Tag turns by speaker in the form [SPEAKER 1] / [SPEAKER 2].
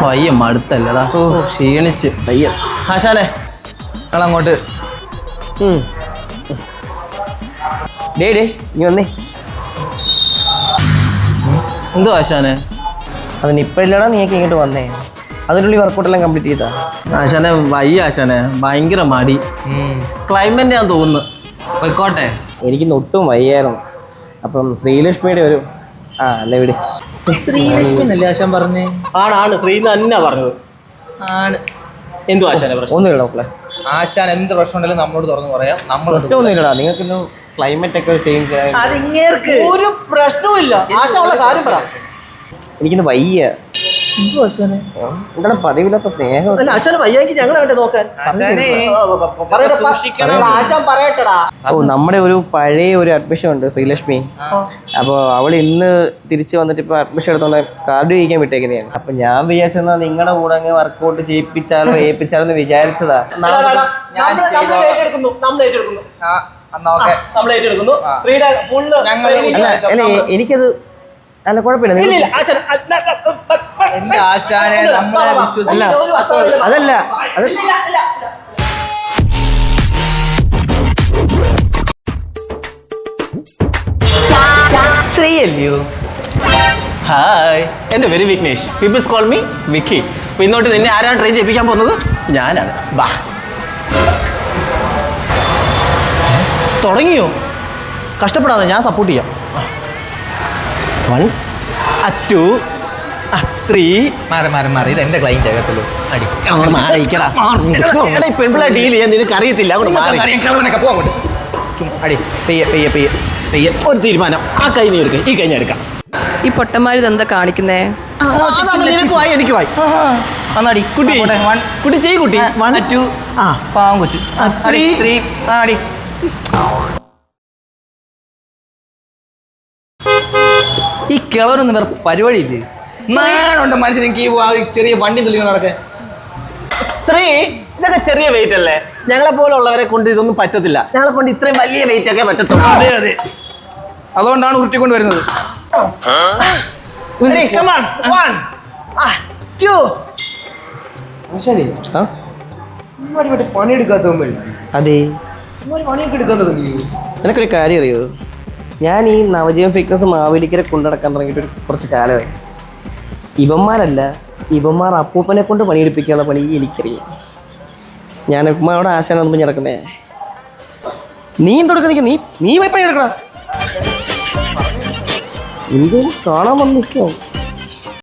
[SPEAKER 1] വയ്യ മടുത്തല്ലടാ. ഓ ക്ഷീണിച്ച് വയ്യ. ആശാനെ
[SPEAKER 2] ഞങ്ങളങ്ങോട്ട്
[SPEAKER 3] ഡേ നീ വന്നേ.
[SPEAKER 1] എന്തോ ആശാനെ?
[SPEAKER 3] അതിന് ഇപ്പഴില്ലടാ നീയൊക്കെ ഇങ്ങോട്ട് വന്നേ. അതിനുള്ളിൽ വർക്കൗട്ടെല്ലാം കംപ്ലീറ്റ് ചെയ്താ?
[SPEAKER 1] ആശാനെ വയ്യ ആശാനെ, ഭയങ്കര മടി. ക്ലൈമറ്റ് ഞാൻ തോന്നുന്നു.
[SPEAKER 2] പോയിക്കോട്ടെ.
[SPEAKER 3] എനിക്ക് ഒട്ടും വയ്യായിരുന്നു. അപ്പം ശ്രീലക്ഷ്മിയുടെ ഒരു അല്ല വിട്.
[SPEAKER 2] ശ്രീലക്ഷ്മി എന്നല്ലേ ആശാൻ പറഞ്ഞേ?
[SPEAKER 1] ആണ് ശ്രീന്ന് തന്നെ പറഞ്ഞത്.
[SPEAKER 2] ആണ്.
[SPEAKER 1] എന്തോ ആശാനെ പ്രശ്നം?
[SPEAKER 3] ഒന്നുമില്ല മക്കളെ,
[SPEAKER 2] ആശാൻ എന്ത് പ്രശ്നം ഉണ്ടെങ്കിലും നമ്മളോട് തുറന്നു പറയാം.
[SPEAKER 3] പ്രശ്നം ഒന്നുമില്ലടാ. നിങ്ങൾക്ക് ക്ലൈമറ്റ് ഒക്കെ ചേഞ്ച് ആയി.
[SPEAKER 2] അതിങ്ങേർക്ക്
[SPEAKER 1] ഒരു പ്രശ്നവും ഇല്ല. ആശാനുള്ള കാര്യം പറ.
[SPEAKER 3] എനിക്കിന്ന് വയ്യ. എന്താണ് പതിവില്ലാത്ത സ്നേഹം?
[SPEAKER 1] ആശാന് വയ്യെങ്കിൽ ഞങ്ങൾ വേണ്ടേ നോക്കാൻ?
[SPEAKER 3] ഓ നമ്മുടെ ഒരു പഴയ ഒരു അഡ്മിഷൻ ഉണ്ട് ശ്രീലക്ഷ്മി. അപ്പോൾ അവൾ ഇന്ന് തിരിച്ചു വന്നിട്ട് ഇപ്പൊ അഡ്മിഷൻ എടുത്തോണ്ട് കാർഡ് ചെയ്യിക്കാൻ വിട്ടേക്കുന്നതാണ്. അപ്പൊ ഞാൻ വിചാരിച്ചെന്നാ നിങ്ങളുടെ കൂടെ അങ്ങ് വർക്കൗട്ട് ചെയ്യിപ്പിച്ചാലോ ഏൽപ്പിച്ചാലോ എന്ന് വിചാരിച്ചതാ. എനിക്കത് അല്ല കുഴപ്പമില്ല.
[SPEAKER 2] എന്റെ ആശാനെ നമ്മളെ വിശ്വസില്ല.
[SPEAKER 3] അതല്ല
[SPEAKER 2] ശ്രീ അല്ലയോ?
[SPEAKER 1] ഹായ്, എൻ്റെ പേര് വിഘ്നേഷ്. പീപ്പിൾസ് കോൾ മീ വിക്കി. അപ്പോൾ ഇന്നോട്ട് നിന്നെ ആരാണ് ട്രെയിൻ ചെയ്യിപ്പിക്കാൻ പോകുന്നത്? ഞാനാണ്. ബാ. തുടങ്ങിയോ? കഷ്ടപ്പെടാതെ, ഞാൻ സപ്പോർട്ട് ചെയ്യാം. 1 2 3.
[SPEAKER 2] മാറി ഇത് എന്റെ ക്ലൈന്റ് ആകത്തുള്ളൂ. അടി
[SPEAKER 1] പെൺപിള്ളേ ഡീൽ ചെയ്യാൻ നിനക്ക് അറിയത്തില്ല.
[SPEAKER 2] അടി പെയ്യെ
[SPEAKER 1] ഒരു തീരുമാനം. ആ കൈ നീ എടുക്കുക, ഈ കൈ ഞാൻ എടുക്കാം.
[SPEAKER 4] ഈ പൊട്ടന്മാർ ഇതെന്താ കാണിക്കുന്നേ?
[SPEAKER 1] നിനക്ക് വായി, എനിക്ക് വായി.
[SPEAKER 2] അടി കുട്ടി
[SPEAKER 1] കുട്ടി ചെയ്യ് കുട്ടി. 1 2.
[SPEAKER 2] പാവം കൊച്ചു.
[SPEAKER 1] 3.
[SPEAKER 2] അടി. ഈ കിളവനൊന്നും വേറെ പരിപാടിയില്ലേ? നാണുണ്ട് മനുഷ്യൻ. എനിക്ക് ചെറിയ വണ്ടി തുള്ളികൾ നടക്കാൻ.
[SPEAKER 1] ശ്രീ, ഇതൊക്കെ ചെറിയ വെയിറ്റ് അല്ലേ? ഞങ്ങളെ പോലെ ഉള്ളവരെ കൊണ്ട് ഇതൊന്നും പറ്റത്തില്ല. ഞങ്ങളെ കൊണ്ട് ഇത്രയും വലിയ വെയിറ്റ് ഒക്കെ പറ്റത്തുള്ളൂ.
[SPEAKER 2] അതെ, അതുകൊണ്ടാണ് ഉരുട്ടിക്കൊണ്ട് വരുന്നത്.
[SPEAKER 3] പണിയെടുക്കാത്ത അതെ, പണിയൊക്കെ എടുക്കാൻ തുടങ്ങി. നിനക്കൊരു കാര്യം അറിയോ? ഞാൻ ഈ നവജീവൻ ഫിറ്റ്നസ് മാവേലിക്കരെ കൊണ്ടുനടക്കാൻ തുടങ്ങിയിട്ട് കുറച്ച് കാലമായി. ഇവന്മാർ അപ്പൂപ്പനെ കൊണ്ട് പണിയെടുപ്പിക്കാനുള്ള പണി എനിക്കറിയാം. ഞാൻ ഉമ്മയോടെ ആശാനൊന്നും നടക്കുന്നേ. നീ എന്തൊടുക്ക? നീ പോയി പണിയെടുക്കണം. എന്തും കാണാൻ വന്ന് നിൽക്കുമോ?